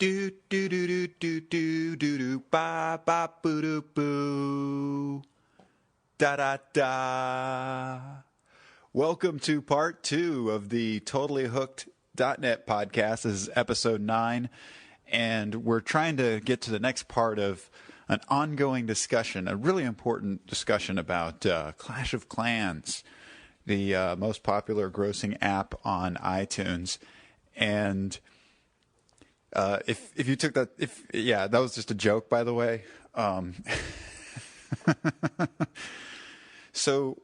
do do do do do do do do ba ba boo doo boo da da da. Welcome to part 2 of the Totally Hooked.net podcast. This is episode 9, and we're trying to get to the next part of an ongoing discussion, a really important discussion about Clash of Clans, the most popular grossing app on iTunes. And if you took that, that was just a joke, by the way. So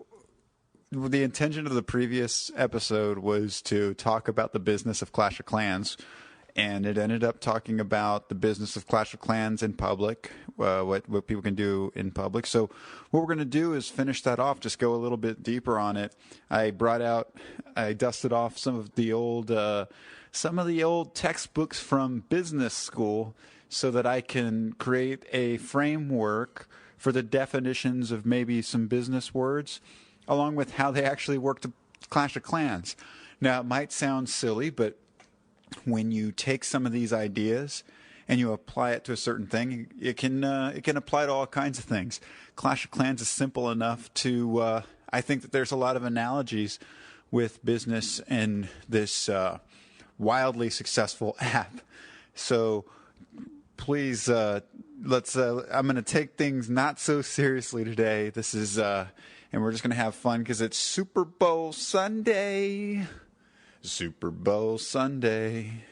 the intention of the previous episode was to talk about the business of Clash of Clans, and it ended up talking about the business of Clash of Clans in public, what people can do in public. So what we're going to do is finish that off, just go a little bit deeper on it. I dusted off some of the old textbooks from business school so that I can create a framework for the definitions of maybe some business words, along with how they actually work to Clash of Clans. Now, it might sound silly, but when you take some of these ideas and you apply it to a certain thing, it can apply to all kinds of things. Clash of Clans is simple enough to, I think that there's a lot of analogies with business and this wildly successful app. So please, I'm going to take things not so seriously today. This is, and we're just going to have fun because it's Super Bowl Sunday. Super Bowl Sunday.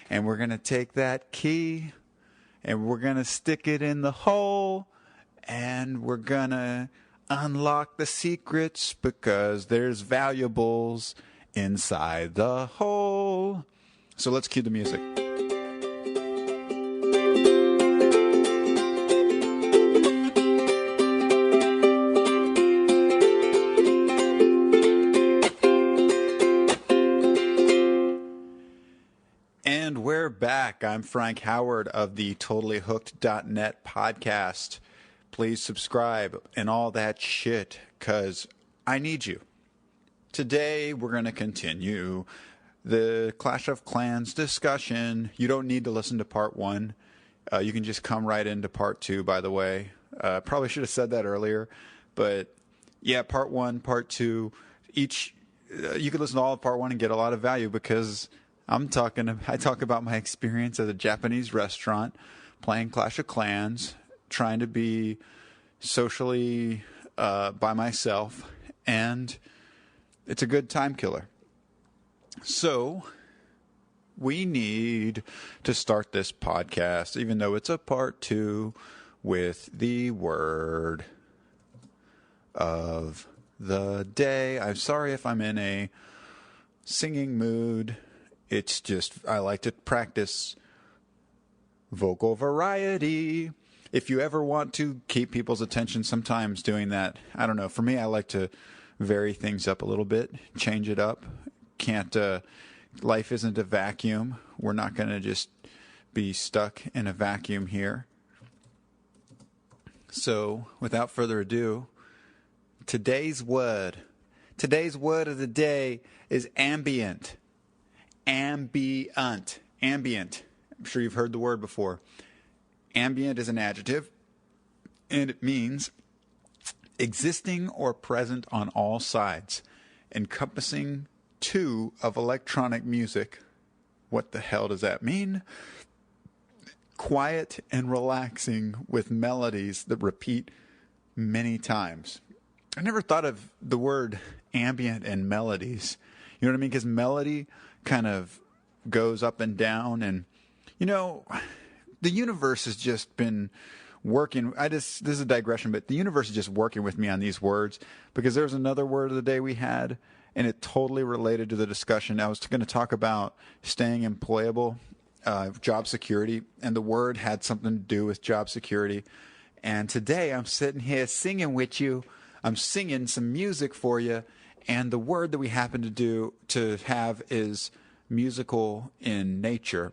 And we're going to take that key and we're going to stick it in the hole and we're going to unlock the secrets because there's valuables inside the hole. So let's cue the music. And we're back. I'm Frank Howard of the TotallyHooked.net podcast. Please subscribe and all that shit, because I need you. Today, we're going to continue the Clash of Clans discussion. You don't need to listen to part 1. You can just come right into part 2, by the way. Probably should have said that earlier. But, yeah, part 1, part 2. Each, you can listen to all of part 1 and get a lot of value because I talk about my experience at a Japanese restaurant playing Clash of Clans, trying to be socially by myself, and it's a good time killer. So we need to start this podcast, even though it's a part 2, with the word of the day. I'm sorry if I'm in a singing mood. It's just I like to practice vocal variety. If you ever want to keep people's attention, sometimes doing that, I don't know. For me, I like to vary things up a little bit, change it up. Life isn't a vacuum. We're not going to just be stuck in a vacuum here. So, without further ado, today's word of the day is ambient. Ambient. I'm sure you've heard the word before. Ambient is an adjective, and it means existing or present on all sides, encompassing 2 of electronic music. What the hell does that mean? Quiet and relaxing with melodies that repeat many times. I never thought of the word ambient and melodies. You know what I mean? Because melody kind of goes up and down, and the universe has just been working. This is a digression, but the universe is just working with me on these words, because there's another word of the day we had, and it totally related to the discussion. I was going to talk about staying employable, job security, and the word had something to do with job security. And today I'm sitting here singing with you. I'm singing some music for you. And the word that we happen to have is musical in nature,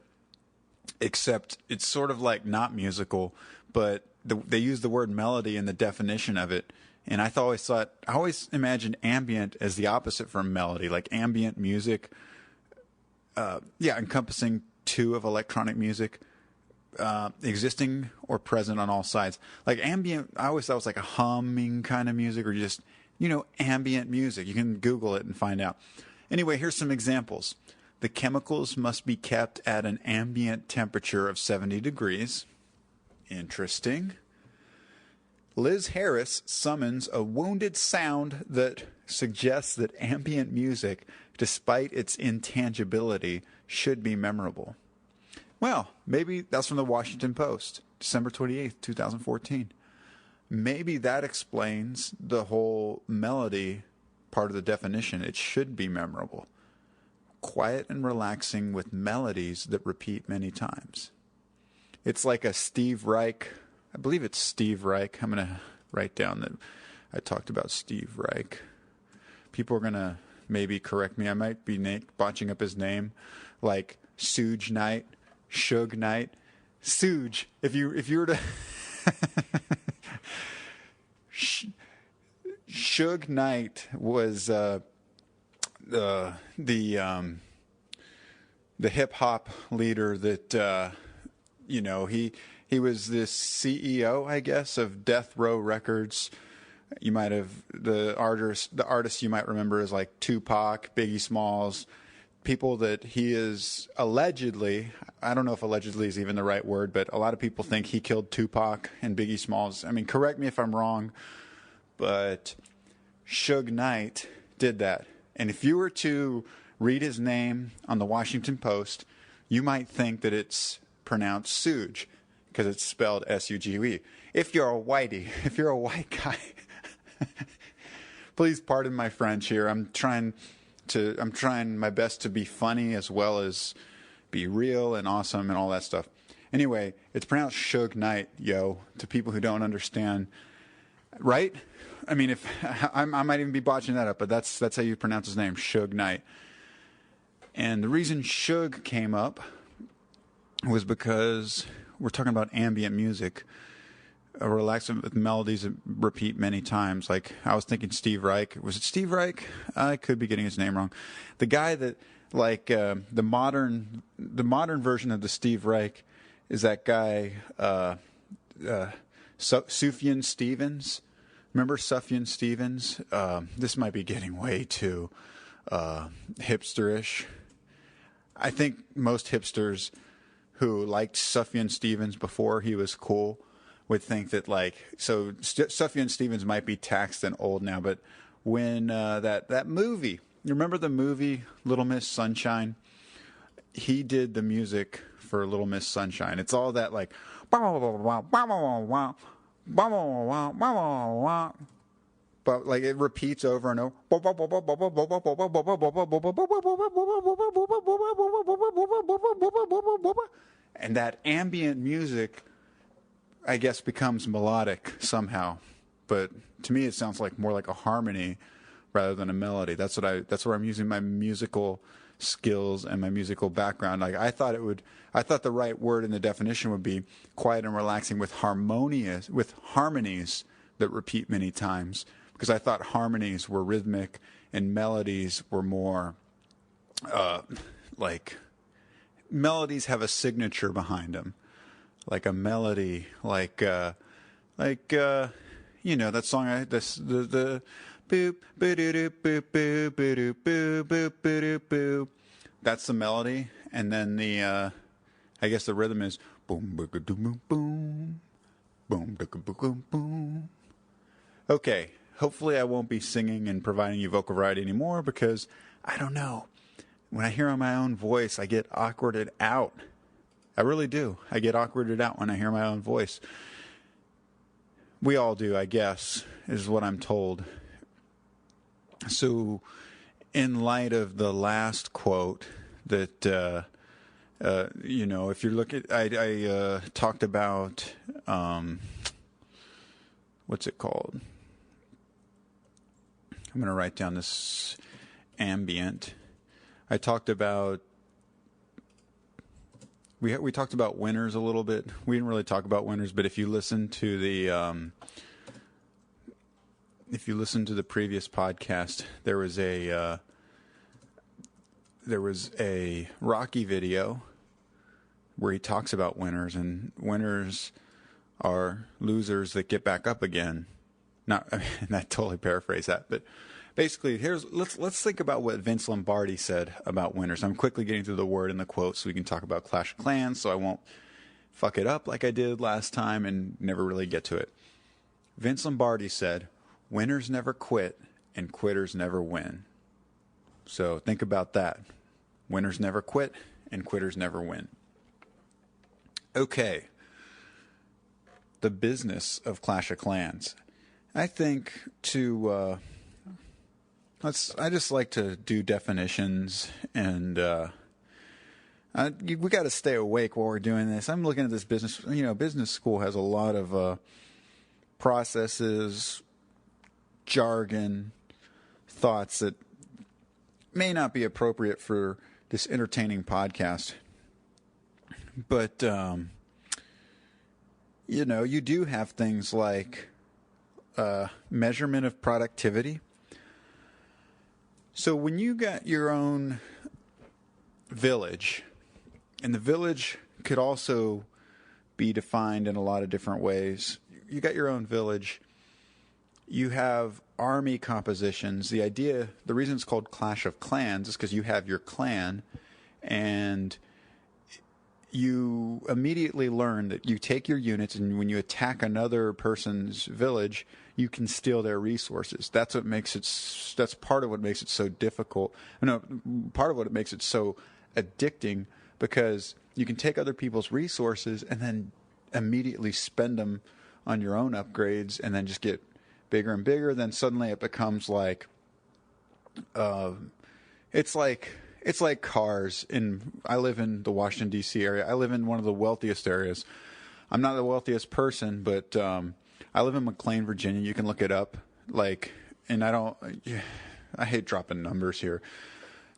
except it's sort of like not musical, but they use the word melody in the definition of it. And I always imagined ambient as the opposite from melody, like ambient music, encompassing 2 of electronic music. existing or present on all sides. Like ambient, I always thought it was like a humming kind of music, or just, ambient music. You can Google it and find out. Anyway, here's some examples. The chemicals must be kept at an ambient temperature of 70 degrees. Interesting. Liz Harris summons a wounded sound that suggests that ambient music, despite its intangibility, should be memorable. Well, maybe that's from the Washington Post, December 28th, 2014. Maybe that explains the whole melody part of the definition. It should be memorable. Quiet and relaxing with melodies that repeat many times. It's like a Steve Reich. I believe it's Steve Reich. I'm going to write down that I talked about Steve Reich. People are going to maybe correct me. I might be botching up his name, like Suge Knight, Suge Knight, Suge. If you were to Suge Knight was the hip hop leader that he was this CEO, I guess, of Death Row Records. You might have the artists you might remember is like Tupac, Biggie Smalls, people that he is allegedly, I don't know if allegedly is even the right word, but a lot of people think he killed Tupac and Biggie Smalls. I mean, correct me if I'm wrong, but Suge Knight did that. And if you were to read his name on the Washington Post, you might think that it's pronounced Suge, because it's spelled S-U-G-E. If you're a whitey, if you're a white guy, please pardon my French here. I'm trying my best to be funny as well as be real and awesome and all that stuff. Anyway, it's pronounced Suge Knight, to people who don't understand, right? I mean, if I might even be botching that up, but that's how you pronounce his name, Suge Knight. And the reason Suge came up was because we're talking about ambient music, relaxing with melodies that repeat many times. Like, I was thinking Steve Reich. Was it Steve Reich? I could be getting his name wrong. The guy that, like, the modern version of the Steve Reich is that guy, Sufjan Stevens. Remember Sufjan Stevens? This might be getting way too hipsterish. I think most hipsters who liked Sufjan Stevens before he was cool would think that, like, so Sufjan Stevens might be taxed and old now, but when that movie, you remember the movie Little Miss Sunshine? He did the music for Little Miss Sunshine. It's all that, like, but like it repeats over and over. And that ambient music, I guess, becomes melodic somehow. But to me, it sounds like more like a harmony rather than a melody. That's where I'm using my musical skills and my musical background. Like I thought the right word in the definition would be quiet and relaxing with harmonies that repeat many times. Because I thought harmonies were rhythmic and melodies were more like melodies have a signature behind them. Like a melody, like that song the boop boop boop boop boop boop boop boop boop. That's the melody, and then the I guess the rhythm is boom boom boom boom boom boom boom. Okay, hopefully I won't be singing and providing you vocal variety anymore, because I don't know. When I hear my own voice, I get awkwarded out. I really do. I get awkwarded out when I hear my own voice. We all do, I guess, is what I'm told. So, in light of the last quote that, if you look at, I talked about, what's it called? I'm going to write down this ambient. I talked about, we talked about winners a little bit. We didn't really talk about winners, but if you listen to the previous podcast, there was a Rocky video where he talks about winners, and winners are losers that get back up again. Not, I mean, I totally paraphrase that, but basically, let's think about what Vince Lombardi said about winners. I'm quickly getting through the word and the quote so we can talk about Clash of Clans, so I won't fuck it up like I did last time and never really get to it. Vince Lombardi said, "Winners never quit and quitters never win." So think about that. Winners never quit and quitters never win. Okay. The business of Clash of Clans. I think I just like to do definitions, and we got to stay awake while we're doing this. I'm looking at this business. Business school has a lot of processes, jargon, thoughts that may not be appropriate for this entertaining podcast. But you do have things like measurement of productivity. So when you got your own village, and the village could also be defined in a lot of different ways. You got your own village. You have army compositions. The reason it's called Clash of Clans is because you have your clan, and you immediately learn that you take your units, and when you attack another person's village, you can steal their resources. That's part of what makes it so difficult. No, part of what it makes it so addicting, because you can take other people's resources and then immediately spend them on your own upgrades, and then just get bigger and bigger. Then suddenly it becomes like, it's like cars. I live in the Washington, D.C. area. I live in one of the wealthiest areas. I'm not the wealthiest person, but I live in McLean, Virginia. You can look it up. And I hate dropping numbers here.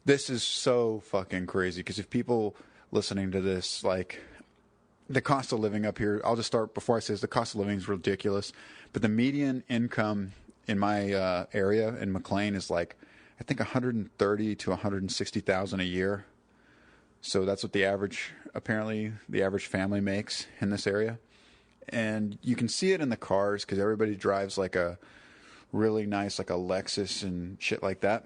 This is so fucking crazy, because if people listening to this, the cost of living up here, I'll just start before I say this, the cost of living is ridiculous. But the median income in my area in McLean is I think $130,000 to $160,000 a year. So that's what the average family makes in this area. And you can see it in the cars, because everybody drives a really nice, a Lexus and shit like that.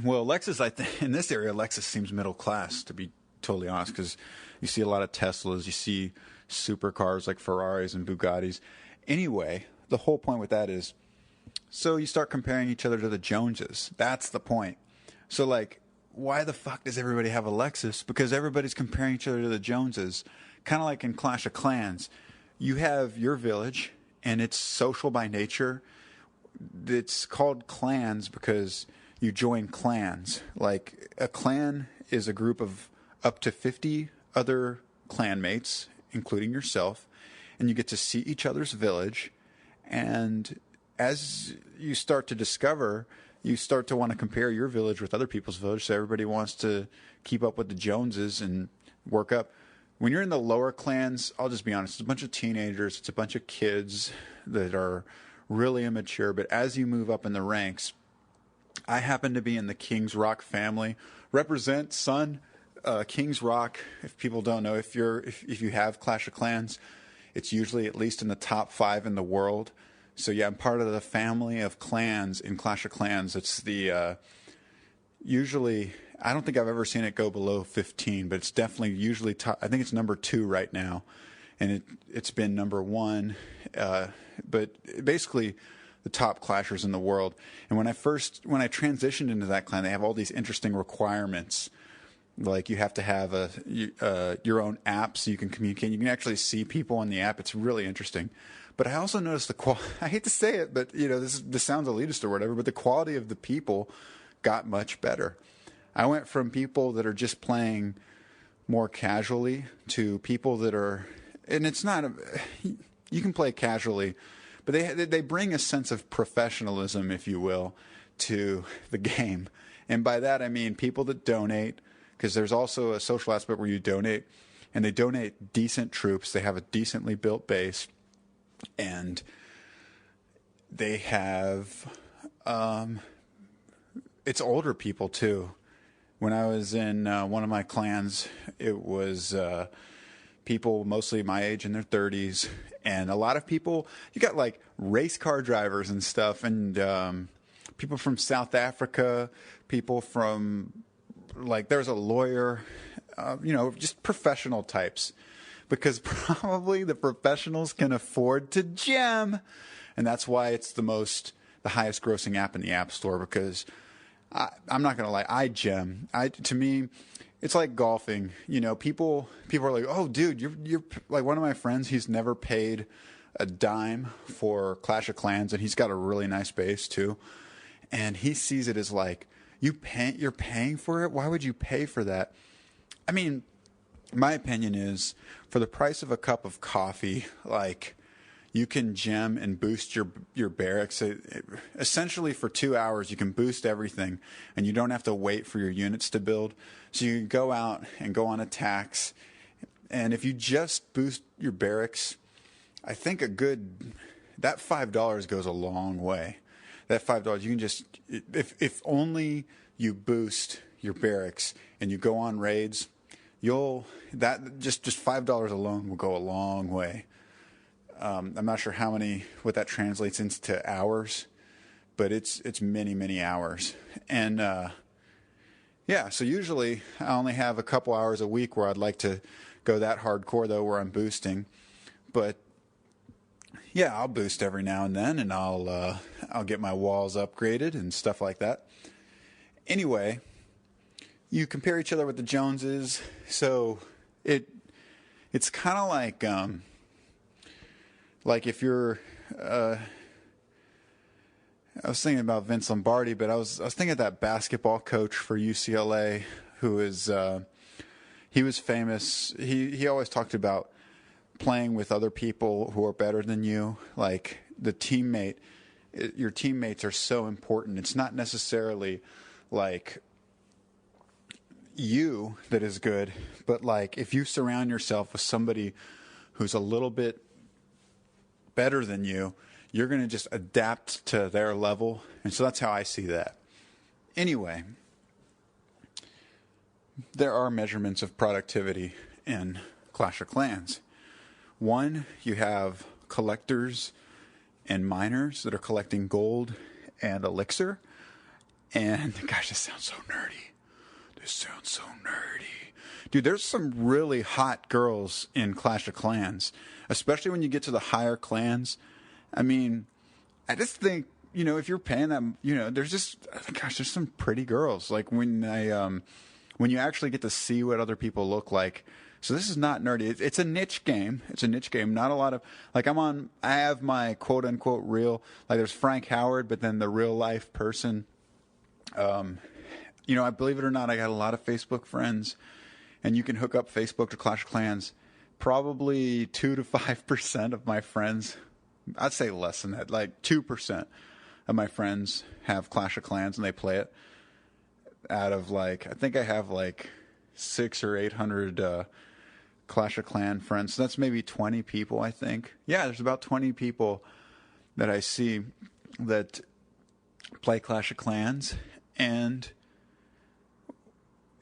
Well, Lexus, I think in this area, Lexus seems middle class, to be totally honest, because you see a lot of Teslas, you see supercars like Ferraris and Bugattis. Anyway, the whole point with that is, so you start comparing each other to the Joneses. That's the point. So why the fuck does everybody have a Lexus? Because everybody's comparing each other to the Joneses. Kind of like in Clash of Clans. You have your village, and it's social by nature. It's called clans because you join clans. A clan is a group of up to 50 other clanmates, including yourself, and you get to see each other's village. And as you start to discover, you start to want to compare your village with other people's village. So everybody wants to keep up with the Joneses and work up. When you're in the lower clans, I'll just be honest, it's a bunch of teenagers, it's a bunch of kids that are really immature. But as you move up in the ranks, I happen to be in the Kings Rock family. Represent, son. Kings Rock, if people don't know, if you have Clash of Clans, it's usually at least in the top 5 in the world. So yeah, I'm part of the family of clans in Clash of Clans. It's the usually, I don't think I've ever seen it go below 15, but it's definitely usually top. I think it's number 2 right now, and it's been number 1. But basically, the top clashers in the world. And when I transitioned into that clan, they have all these interesting requirements. Like you have to have your own app so you can communicate. You can actually see people on the app. It's really interesting. But I also noticed I hate to say it, but this sounds elitist or whatever, but the quality of the people got much better. I went from people that are just playing more casually to people that are, and it's not, you can play casually, but they bring a sense of professionalism, if you will, to the game. And by that I mean people that donate, because there's also a social aspect where you donate, and they donate decent troops. They have a decently built base, and they have, it's older people too. When I was in one of my clans, it was people mostly my age in their 30s, and a lot of people. You got like race car drivers and stuff, and people from South Africa, people from like there's a lawyer, just professional types, because probably the professionals can afford to gem, and that's why it's the highest grossing app in the App Store, because I'm not gonna lie, I gem. To me, it's like golfing. People are like, "Oh, dude, you're like," one of my friends. He's never paid a dime for Clash of Clans, and he's got a really nice base too. And he sees it as like, you're paying for it. Why would you pay for that? I mean, my opinion is, for the price of a cup of coffee, like, you can gem and boost your barracks. Essentially, for 2 hours, you can boost everything, and you don't have to wait for your units to build. So you can go out and go on attacks. And if you just boost your barracks, I think that $5 goes a long way. That $5, you can just, if only you boost your barracks and you go on raids, just $5 alone will go a long way. I'm not sure what that translates into hours, but it's many, many hours. And so usually I only have a couple hours a week where I'd like to go that hardcore, though, where I'm boosting. But yeah, I'll boost every now and then, and I'll get my walls upgraded and stuff like that. Anyway, you compare each other with the Joneses, so it's kind of like if you're. I was thinking about Vince Lombardi, but I was thinking of that basketball coach for UCLA who is he was famous. He always talked about playing with other people who are better than you, like your teammates are so important. It's not necessarily like you that is good, but like if you surround yourself with somebody who's a little bit better than you, you're going to just adapt to their level. And so that's how I see that. Anyway, there are measurements of productivity in Clash of Clans. One, you have collectors and miners that are collecting gold and elixir. And gosh, this sounds so nerdy. Dude, there's some really hot girls in Clash of Clans, especially when you get to the higher clans. I mean, I just think, if you're paying them, there's some pretty girls. Like when you actually get to see what other people look like. So this is not nerdy. It's a niche game. Not a lot of, like, I have my quote unquote real, like there's Frank Howard, but then the real life person. I believe it or not, I got a lot of Facebook friends, and you can hook up Facebook to Clash of Clans. Probably 2 to 5% of my friends, I'd say less than that, like 2% of my friends have Clash of Clans and they play it. Out of I think I have 600 or 800 Clash of Clan friends. So that's maybe 20 people, I think. Yeah, there's about 20 people that I see that play Clash of Clans, and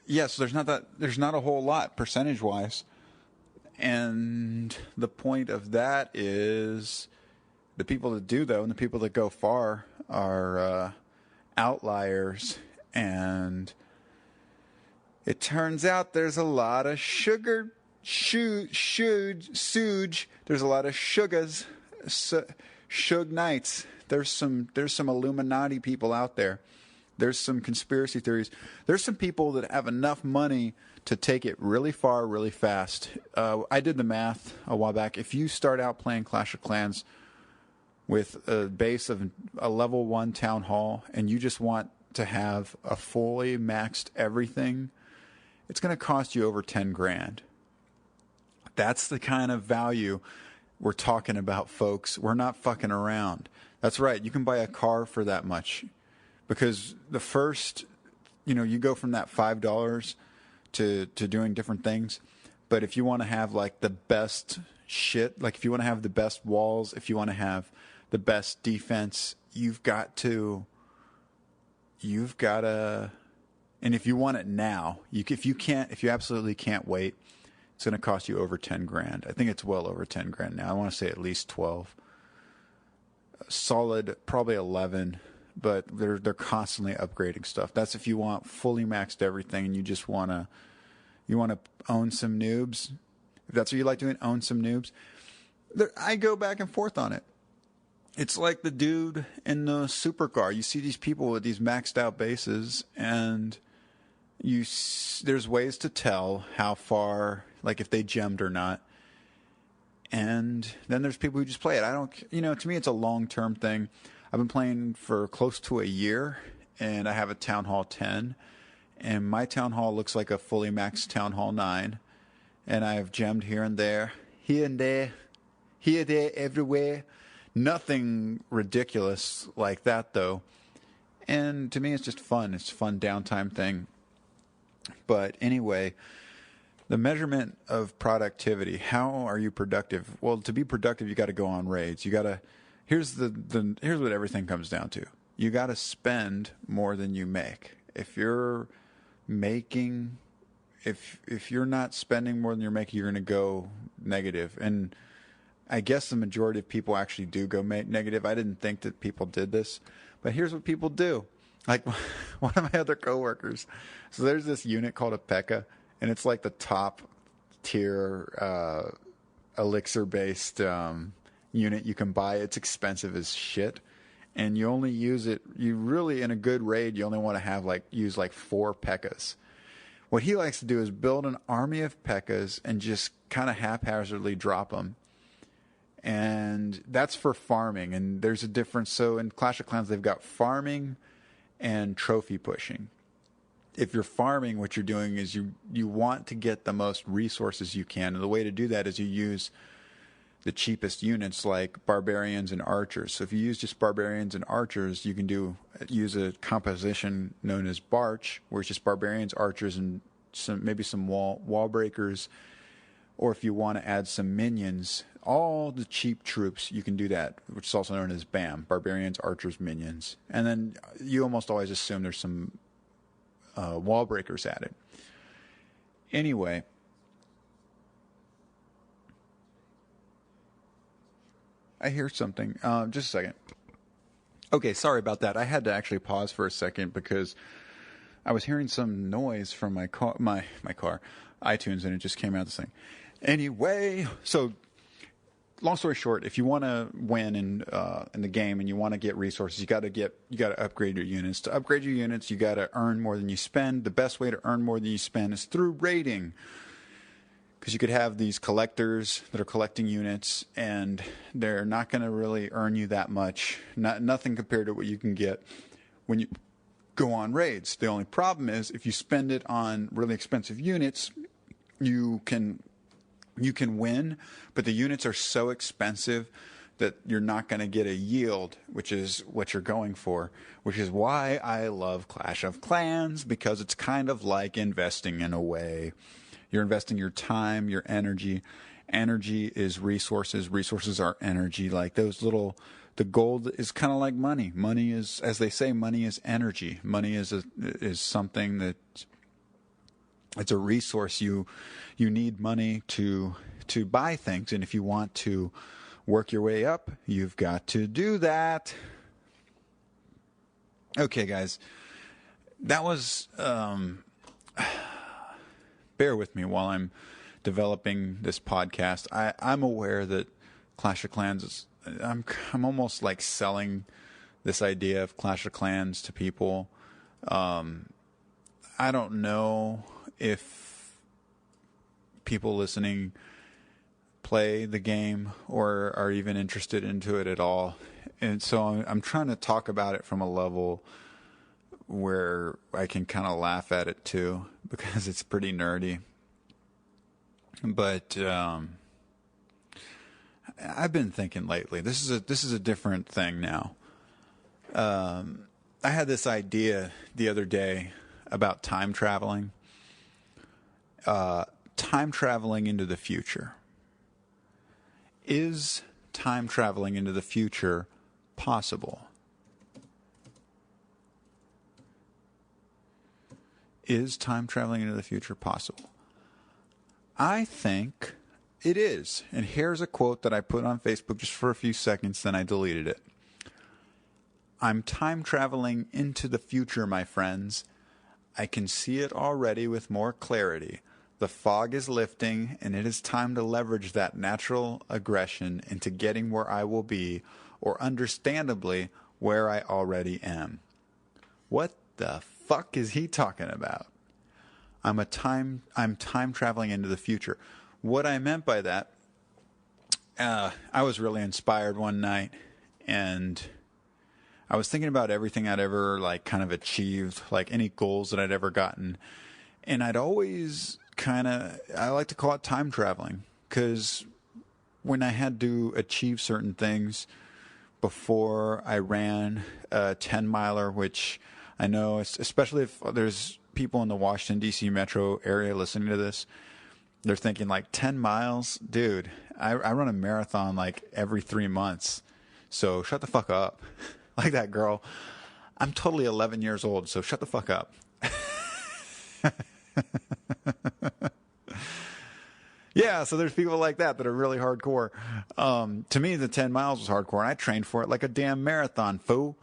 so there's not a whole lot percentage wise. And the point of that is the people that do, though, and the people that go far are outliers. And it turns out there's a lot of suge. There's a lot of sugas, Suge Knights. There's some Illuminati people out there. There's some conspiracy theories. There's some people that have enough money to take it really far, really fast. I did the math a while back. If you start out playing Clash of Clans with a base of a level 1 town hall, and you just want to have a fully maxed everything, it's going to cost you over 10 grand. That's the kind of value we're talking about, folks. We're not fucking around. That's right. You can buy a car for that much, because the first, you go from that $5 to doing different things. But if you want to have the best shit, if you want to have the best walls, if you want to have the best defense, you've got to And if you want it now, if you absolutely can't wait, it's going to cost you over 10 grand. I think it's well over 10 grand now. I want to say at least 12. Solid, probably 11, but they're constantly upgrading stuff. That's if you want fully maxed everything and you just want to own some noobs. If that's what you like doing, own some noobs. I go back and forth on it. It's like the dude in the supercar. You see these people with these maxed out bases, and there's ways to tell how far, like if they gemmed or not. And then there's people who just play it. To me, it's a long-term thing. I've been playing for close to a year, and I have a Town Hall 10, and my Town Hall looks like a fully maxed Town Hall 9, and I've gemmed here and there, everywhere. Nothing ridiculous like that, though. And to me, it's just fun. It's a fun downtime thing. But anyway, the measurement of productivity. How are you productive? Well, to be productive, you got to go on raids. Here's what everything comes down to. You got to spend more than you make. If you're not spending more than you're making, you're going to go negative. And I guess the majority of people actually do go negative. I didn't think that people did this, but here's what people do. Like one of my other coworkers. So there's this unit called a P.E.K.K.A, and it's like the top tier elixir-based unit you can buy. It's expensive as shit, and you only use it. You really, in a good raid, you only want to use 4 P.E.K.K.A s. What he likes to do is build an army of P.E.K.K.A s and just kind of haphazardly drop them. And that's for farming, and there's a difference. So in Clash of Clans, they've got farming and trophy pushing. If you're farming, what you're doing is you want to get the most resources you can, and the way to do that is you use the cheapest units like barbarians and archers. So if you use just barbarians and archers, you can use a composition known as Barch, where it's just barbarians, archers, and maybe some wall breakers. Or if you want to add some minions, all the cheap troops, you can do that, which is also known as BAM, barbarians, archers, minions. And then you almost always assume there's some wall breakers added. Anyway, I hear something. Just a second. Okay, sorry about that. I had to actually pause for a second because I was hearing some noise from my car, iTunes, and it just came out this thing. Anyway, so long story short, if you want to win in the game and you want to get resources, you got to upgrade your units. To upgrade your units, you got to earn more than you spend. The best way to earn more than you spend is through raiding, because you could have these collectors that are collecting units, and they're not going to really earn you that much. Nothing compared to what you can get when you go on raids. The only problem is if you spend it on really expensive units, you can win, but the units are so expensive that you're not going to get a yield, which is what you're going for, which is why I love Clash of Clans, because it's kind of like investing in a way. You're investing your time, your energy. Energy is resources. Resources are energy. Like the gold is kind of like money. Money is, as they say, money is energy. Money is something that it's a resource. You need money to buy things, and if you want to work your way up, you've got to do that. Okay, guys, that was. Bear with me while I'm developing this podcast. I'm aware that Clash of Clans is. I'm almost like selling this idea of Clash of Clans to people. I don't know if people listening play the game or are even interested into it at all. And so I'm trying to talk about it from a level where I can kind of laugh at it too, because it's pretty nerdy. But I've been thinking lately, this is a different thing now. I had this idea the other day about time traveling. Time traveling into the future. Is time traveling into the future possible? Is time traveling into the future possible? I think it is. And here's a quote that I put on Facebook just for a few seconds, then I deleted it. I'm time traveling into the future, my friends. I can see it already with more clarity. The fog is lifting, and it is time to leverage that natural aggression into getting where I will be, or understandably, where I already am. What the fuck is he talking about? I'm time traveling into the future. What I meant by that, I was really inspired one night, and I was thinking about everything I'd ever kind of achieved, like any goals that I'd ever gotten. And I'd always I like to call it time traveling, because when I had to achieve certain things before I ran a 10-miler, which I know, especially if there's people in the Washington, D.C. metro area listening to this, they're thinking 10 miles? Dude, I run a marathon every 3 months. So shut the fuck up. Like that girl. I'm totally 11 years old, so shut the fuck up. Yeah, so there's people like that are really hardcore. To me, the 10 miles was hardcore, and I trained for it like a damn marathon, fool.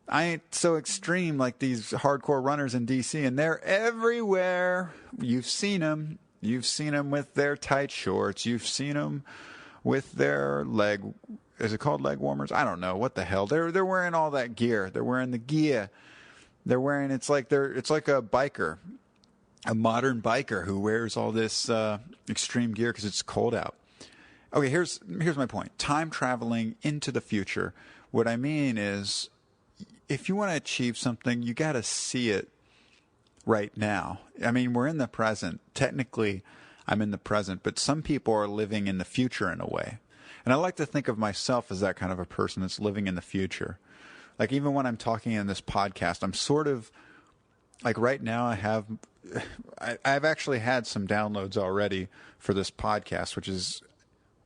I ain't so extreme like these hardcore runners in D.C., and they're everywhere. You've seen them. You've seen them with their tight shorts. You've seen them with their is it called leg warmers? I don't know. What the hell? They're wearing all that gear. They're wearing the gear. They're wearing, it's like a biker, a modern biker who wears all this extreme gear because it's cold out. Okay, here's my point. Time traveling into the future. What I mean is, if you want to achieve something, you got to see it right now. I mean, we're in the present. Technically, I'm in the present, but some people are living in the future in a way. And I like to think of myself as that kind of a person that's living in the future. Like, even when I'm talking in this podcast, I'm sort of, right now I've actually had some downloads already for this podcast, which is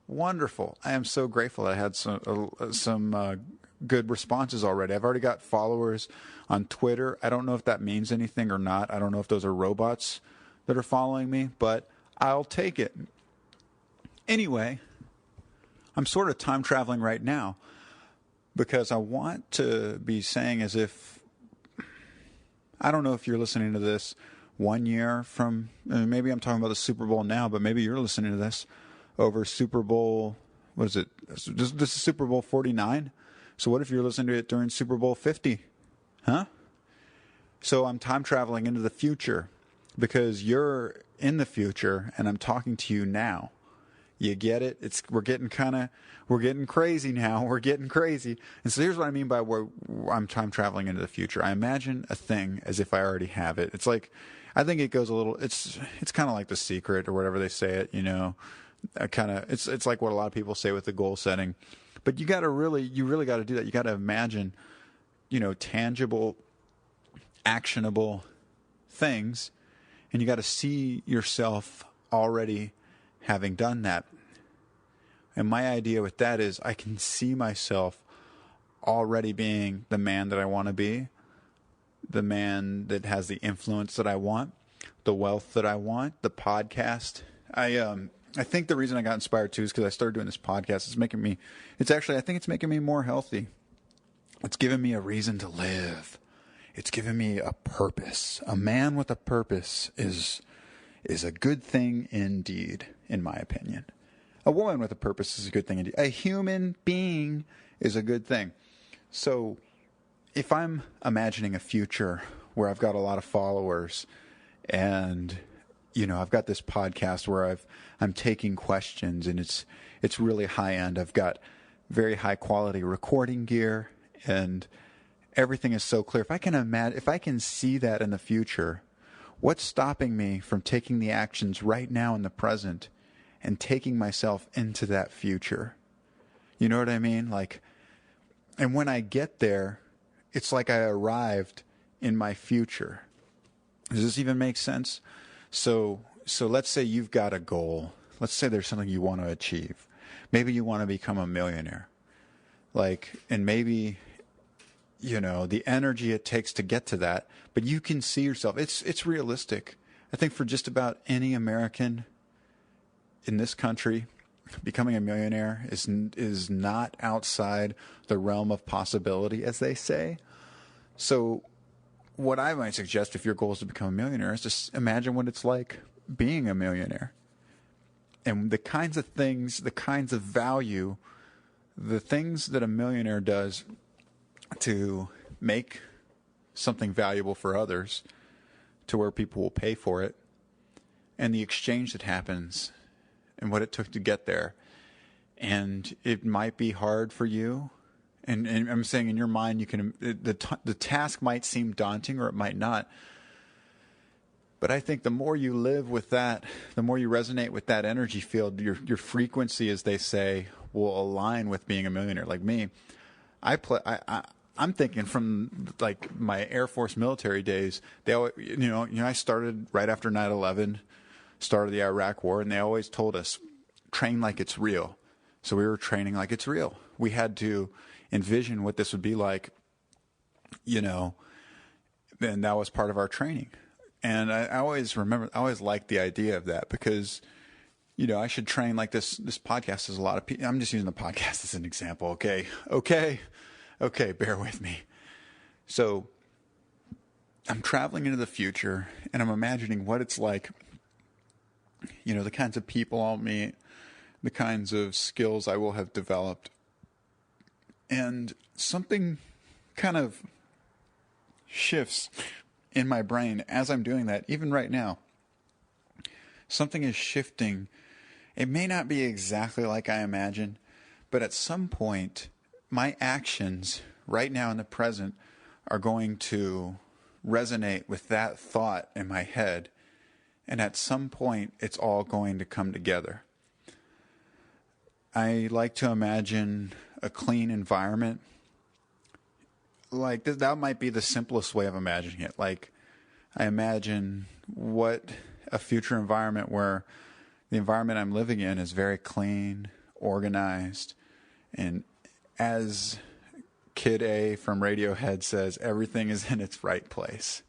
wonderful. I am so grateful that I had some good responses already. I've already got followers on Twitter. I don't know if that means anything or not. I don't know if those are robots that are following me, but I'll take it. Anyway, I'm sort of time traveling right now because I want to be saying, as if, I don't know if you're listening to this 1 year from, maybe I'm talking about the Super Bowl now, but maybe you're listening to this over Super Bowl, what is it? This is Super Bowl 49. So what if you're listening to it during Super Bowl 50? Huh? So I'm time traveling into the future because you're in the future and I'm talking to you now. You get it? We're getting crazy now. We're getting crazy. And so here's what I mean by where I'm time traveling into the future. I imagine a thing as if I already have it. It's like, I think it goes a little, it's kind of like The Secret or whatever they say it, it's like what a lot of people say with the goal setting. But you really got to do that. You got to imagine, tangible, actionable things, and you got to see yourself already having done that. And my idea with that is I can see myself already being the man that I want to be, the man that has the influence that I want, the wealth that I want, the podcast. I think the reason I got inspired too is because I started doing this podcast. I think it's making me more healthy. It's giving me a reason to live. It's giving me a purpose. A man with a purpose is a good thing indeed, in my opinion. A woman with a purpose is a good thing indeed. A human being is a good thing. So if I'm imagining a future where I've got a lot of followers and I've got this podcast where I'm taking questions and it's really high end. I've got very high quality recording gear and everything is so clear. If I can see that in the future, what's stopping me from taking the actions right now in the present and taking myself into that future? You know what I mean? And when I get there, it's like I arrived in my future. Does this even make sense? So let's say you've got a goal. Let's say there's something you want to achieve. Maybe you want to become a millionaire. And maybe the energy it takes to get to that, but you can see yourself. It's realistic. I think for just about any American in this country, becoming a millionaire is not outside the realm of possibility, as they say. So what I might suggest, if your goal is to become a millionaire, is just imagine what it's like being a millionaire. And the kinds of things, the kinds of value, the things that a millionaire does to make something valuable for others, to where people will pay for it, and the exchange that happens and what it took to get there. And it might be hard for you. And I'm saying in your mind, the task might seem daunting, or it might not. But I think the more you live with that, the more you resonate with that energy field, your frequency, as they say, will align with being a millionaire. Like me, I'm thinking from like my Air Force military days. They always, I started right after 9/11, started the Iraq War, and they always told us, train like it's real. So we were training like it's real. We had to envision what this would be like, and that was part of our training. And I always liked the idea of that, because, I should train like this. This podcast is a lot of people. I'm just using the podcast as an example. Okay. Bear with me. So I'm traveling into the future, and I'm imagining what it's like, the kinds of people I'll meet, the kinds of skills I will have developed. And something kind of shifts in my brain as I'm doing that, even right now. Something is shifting. It may not be exactly like I imagine, but at some point, my actions right now in the present are going to resonate with that thought in my head. And at some point, it's all going to come together. I like to imagine a clean environment. Like that might be the simplest way of imagining it. Like I imagine what a future environment where the environment I'm living in is very clean, organized, and as Kid A from Radiohead says, everything is in its right place.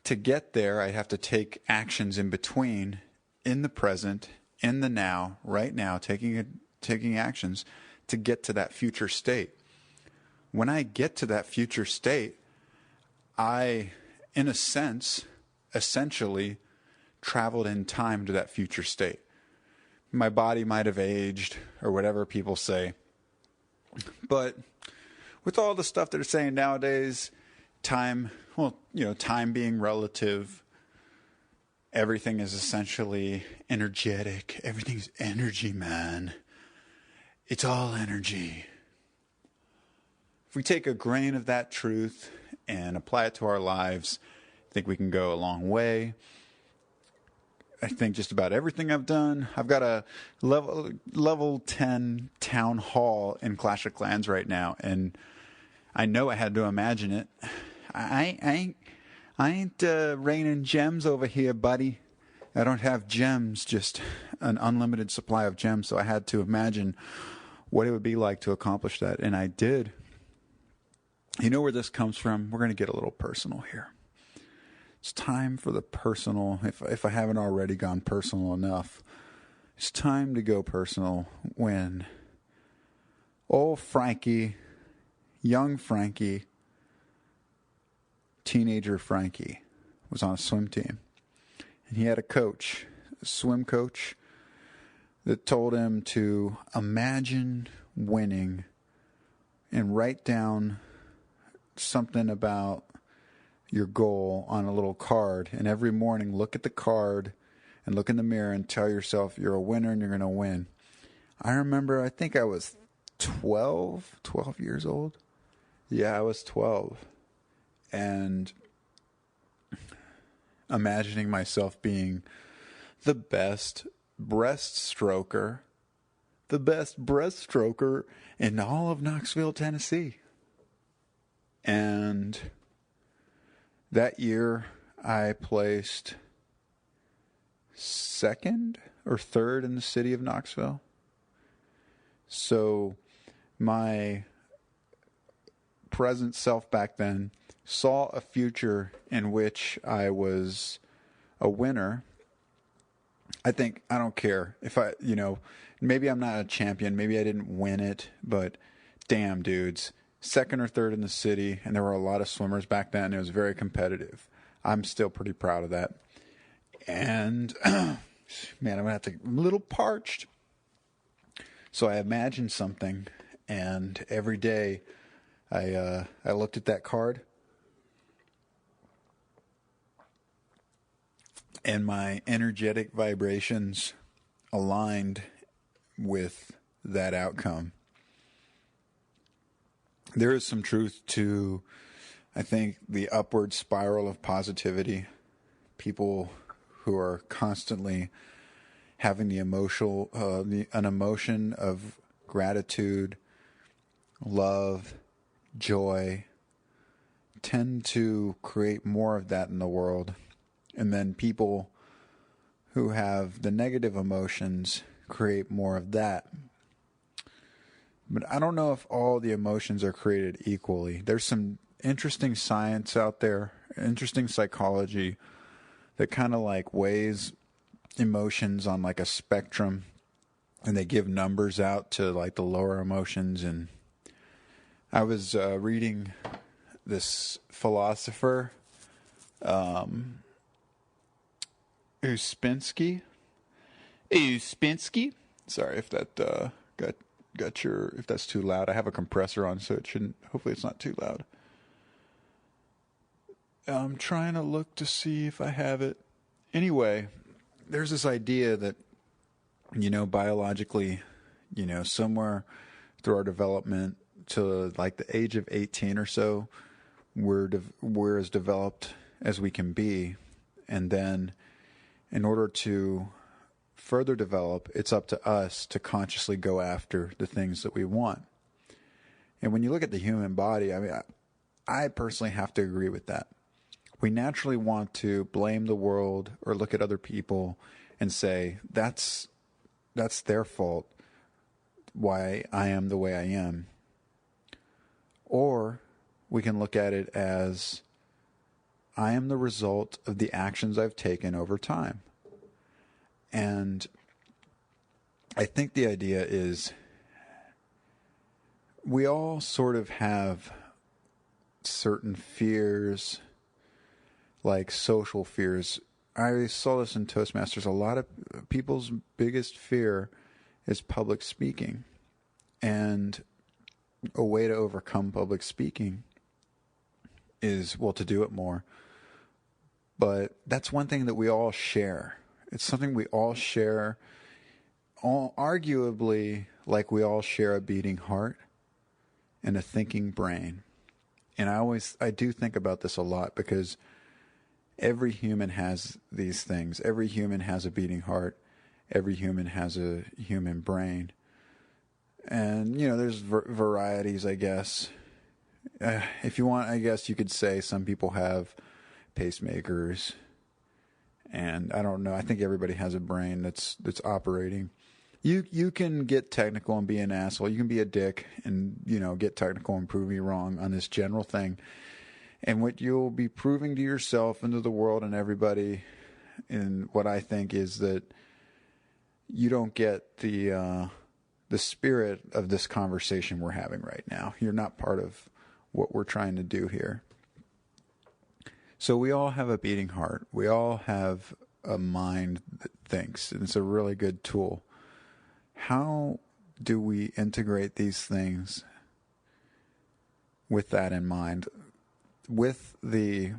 To get there, I have to take actions in between, in the present, in the now, right now, taking actions to get to that future state. When I get to that future state, I, in a sense, essentially traveled in time to that future state. My body might have aged, or whatever people say. But with all the stuff they're saying nowadays, time being relative, everything is essentially energetic. Everything's energy, man. It's all energy. If we take a grain of that truth and apply it to our lives, I think we can go a long way. I think just about everything I've done. I've got a level 10 town hall in Clash of Clans right now, and I know I had to imagine it. I ain't raining gems over here, buddy. I don't have gems, just an unlimited supply of gems, so I had to imagine what it would be like to accomplish that, and I did. You know where this comes from? We're going to get a little personal here. It's time for the personal, if I haven't already gone personal enough. It's time to go personal when old Frankie, young Frankie, teenager Frankie was on a swim team. And he had a swim coach, that told him to imagine winning and write down something about your goal on a little card, and every morning look at the card and look in the mirror and tell yourself you're a winner and you're going to win. I remember, I think I was 12 years old. Yeah, I was 12. And imagining myself being the best breaststroker in all of Knoxville, Tennessee. And that year, I placed second or third in the city of Knoxville. So my present self back then saw a future in which I was a winner, I think I don't care if maybe I'm not a champion, maybe I didn't win it, but damn, dudes, second or third in the city, and there were a lot of swimmers back then. It was very competitive. I'm still pretty proud of that. And man, I'm a little parched. So I imagined something, and every day I looked at that card, and my energetic vibrations aligned with that outcome. There is some truth to, I think, the upward spiral of positivity. People who are constantly having an emotion of gratitude, love, joy, tend to create more of that in the world. And then people who have the negative emotions create more of that. But I don't know if all the emotions are created equally. There's some interesting science out there, interesting psychology that kind of like weighs emotions on like a spectrum, and they give numbers out to like the lower emotions. And I was reading this philosopher, Ouspensky. Sorry if that if that's too loud. I have a compressor on, so it shouldn't. Hopefully, it's not too loud. I'm trying to look to see if I have it. Anyway, there's this idea that, biologically, somewhere through our development to like the age of 18 or so, we're as developed as we can be, and then in order to further develop, it's up to us to consciously go after the things that we want. And when you look at the human body, I personally have to agree with that. We naturally want to blame the world or look at other people and say, that's their fault, why I am the way I am. Or we can look at it as, I am the result of the actions I've taken over time. And I think the idea is we all sort of have certain fears, like social fears. I saw this in Toastmasters. A lot of people's biggest fear is public speaking. And a way to overcome public speaking is, well, to do it more. But that's one thing that we all share. It's something we all share, arguably like we all share a beating heart and a thinking brain. And I do think about this a lot, because every human has these things. Every human has a beating heart. Every human has a human brain. And, there's varieties, I guess. If you want, I guess you could say some people have pacemakers. And I don't know. I think everybody has a brain that's operating. You can get technical and be an asshole. You can be a dick and, get technical and prove me wrong on this general thing. And what you'll be proving to yourself and to the world and everybody, and what I think is that you don't get the spirit of this conversation we're having right now. You're not part of what we're trying to do here. So we all have a beating heart. We all have a mind that thinks, and it's a really good tool. How do we integrate these things with that in mind? With the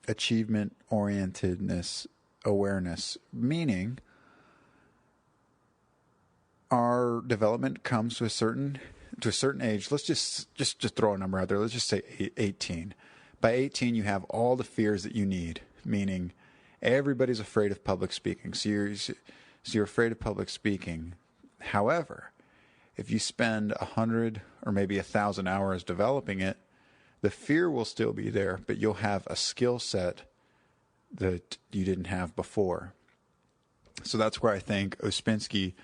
achievement-orientedness awareness, meaning our development comes to a certain age. Let's just throw a number out there. Let's just say 18. By 18, you have all the fears that you need, meaning everybody's afraid of public speaking. So you're afraid of public speaking. However, if you spend 100 or maybe 1,000 hours developing it, the fear will still be there, but you'll have a skill set that you didn't have before. So that's where I think Ouspensky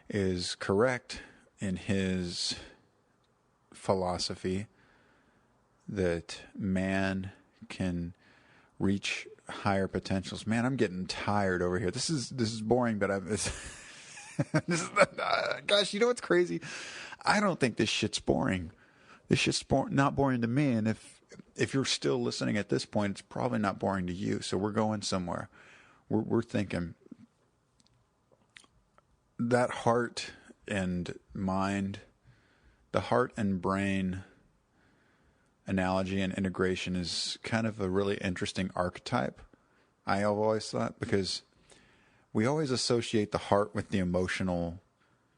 is correct in his philosophy, that man can reach higher potentials. Man, I'm getting tired over here. This is boring, but this is gosh, you know what's crazy? I don't think this shit's boring. This shit's not boring to me, and if you're still listening at this point, it's probably not boring to you. So we're going somewhere. We're thinking that heart and mind, the heart and brain analogy and integration is kind of a really interesting archetype, I have always thought, because we always associate the heart with the emotional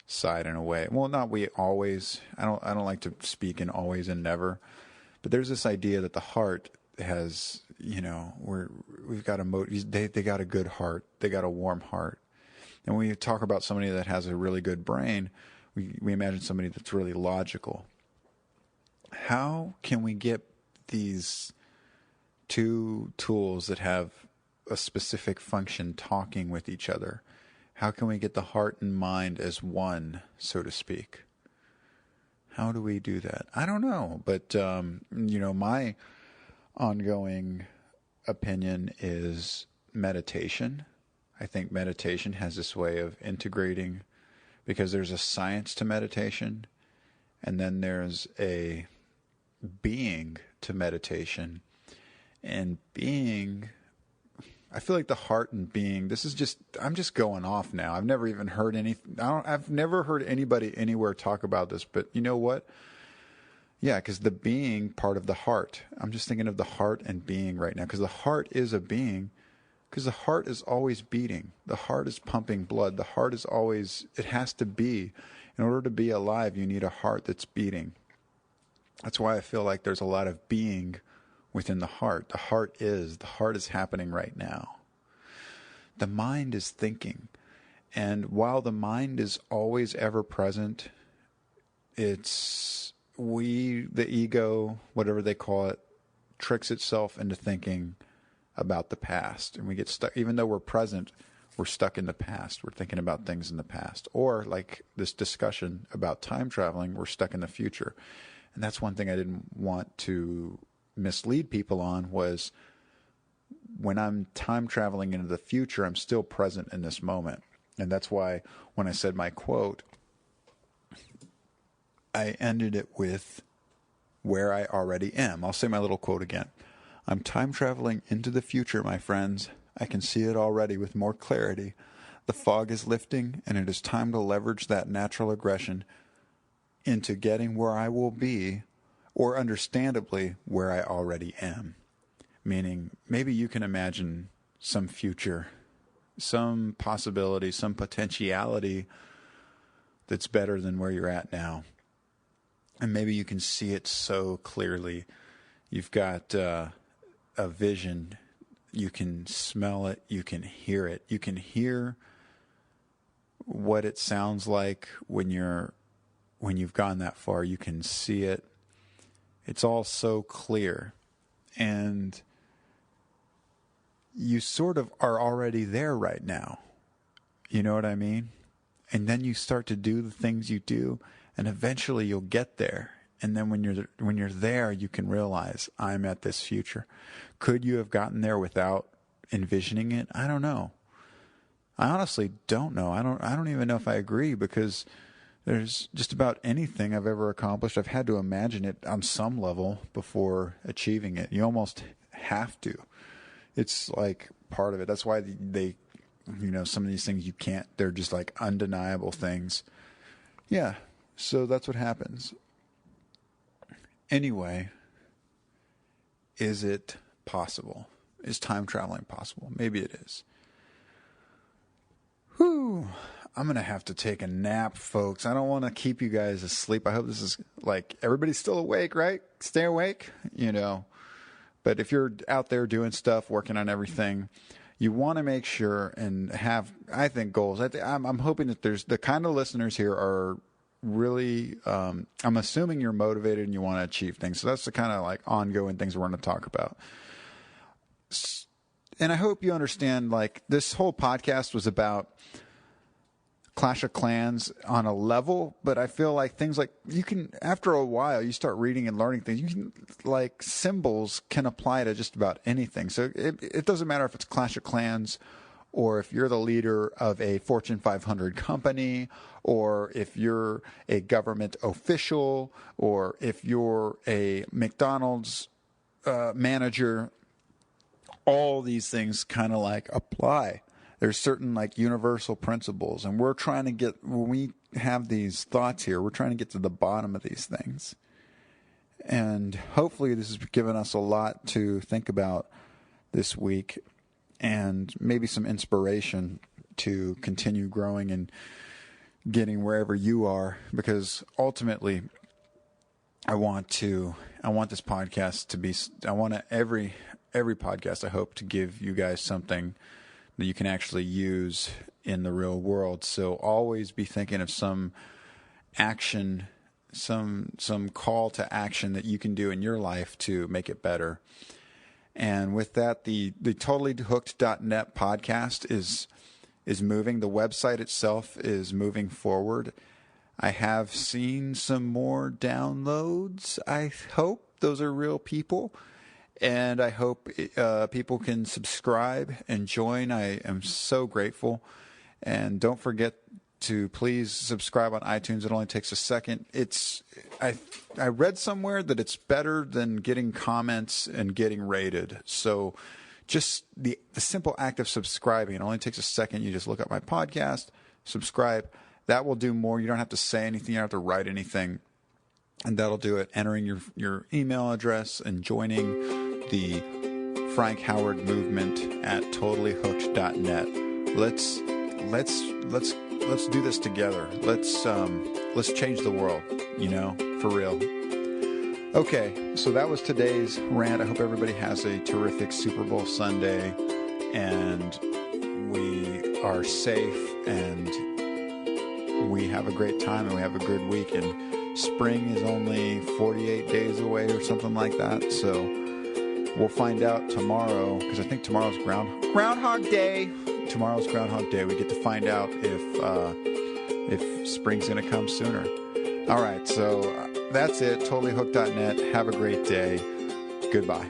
side in a way. Well, not we always. I don't like to speak in always and never, but there's this idea that the heart has, we've got they got a good heart, they got a warm heart, and when you talk about somebody that has a really good brain, we imagine somebody that's really logical. How can we get these two tools that have a specific function talking with each other? How can we get the heart and mind as one, so to speak? How do we do that? I don't know. But, my ongoing opinion is meditation. I think meditation has this way of integrating, because there's a science to meditation, and then there's a being to meditation. And being, I feel like the heart and being, I'm just going off now. I've never even heard I've never heard anybody anywhere talk about this, but you know what? Yeah, because the being part of the heart. I'm just thinking of the heart and being right now, because the heart is a being, because the heart is always beating. The heart is pumping blood. The heart is always, it has to be. In order to be alive, you need a heart that's beating. That's why I feel like there's a lot of being within the heart. The heart is happening right now. The mind is thinking. And while the mind is always ever present, the ego, whatever they call it, tricks itself into thinking about the past. And we get stuck, even though we're present, we're stuck in the past. We're thinking about things in the past. Or like this discussion about time traveling, we're stuck in the future. And that's one thing I didn't want to mislead people on, was when I'm time traveling into the future, I'm still present in this moment. And that's why when I said my quote, I ended it with where I already am. I'll say my little quote again. I'm time traveling into the future, my friends. I can see it already with more clarity. The fog is lifting, and it is time to leverage that natural aggression into getting where I will be, or understandably, where I already am. Meaning, maybe you can imagine some future, some possibility, some potentiality that's better than where you're at now. And maybe you can see it so clearly. You've got a vision. You can smell it. You can hear it. You can hear what it sounds like when you've gone that far. You can see it. It's all so clear. And you sort of are already there right now. You know what I mean? And then you start to do the things you do, and eventually you'll get there. And then when you're there, you can realize, I'm at this future. Could you have gotten there without envisioning it? I don't know. I honestly don't know. I don't even know if I agree, because there's just about anything I've ever accomplished, I've had to imagine it on some level before achieving it. You almost have to. It's like part of it. That's why they some of these things you can't, they're just like undeniable things. Yeah. So that's what happens. Anyway, is it possible? Is time traveling possible? Maybe it is. Whew. I'm going to have to take a nap, folks. I don't want to keep you guys asleep. I hope this is like, everybody's still awake, right? Stay awake, But if you're out there doing stuff, working on everything, you want to make sure and have, I think, goals. I'm hoping that there's the kind of listeners here are really, I'm assuming you're motivated and you want to achieve things. So that's the kind of like ongoing things we're going to talk about. And I hope you understand, like, this whole podcast was about Clash of Clans on a level, but I feel like things like you can, after a while, you start reading and learning things. You can, like, symbols can apply to just about anything. So it doesn't matter if it's Clash of Clans, or if you're the leader of a Fortune 500 company, or if you're a government official, or if you're a McDonald's manager. All these things kind of like apply. There's certain like universal principles, and we're trying to get, when we have these thoughts here, we're trying to get to the bottom of these things. And hopefully this has given us a lot to think about this week, and maybe some inspiration to continue growing and getting wherever you are, because ultimately I want this podcast to be, every podcast I hope to give you guys something that you can actually use in the real world. So always be thinking of some action, some call to action that you can do in your life to make it better. And with that, the TotallyHooked.net podcast is moving. The website itself is moving forward. I have seen some more downloads. I hope those are real people. And I hope people can subscribe and join. I am so grateful. And don't forget to please subscribe on iTunes. It only takes a second. I read somewhere that it's better than getting comments and getting rated. So just the simple act of subscribing, it only takes a second. You just look up my podcast, subscribe. That will do more. You don't have to say anything. You don't have to write anything. And that'll do it. Entering your email address and joining the Frank Howard movement at TotallyHooked.net. Let's do this together. Let's change the world, for real. Okay, so that was today's rant. I hope everybody has a terrific Super Bowl Sunday, and we are safe, and we have a great time, and we have a good week. And spring is only 48 days away or something like that. So we'll find out tomorrow, because I think tomorrow's Groundhog Day. Tomorrow's Groundhog Day. We get to find out if spring's going to come sooner. All right, so that's it. TotallyHooked.net. Have a great day. Goodbye.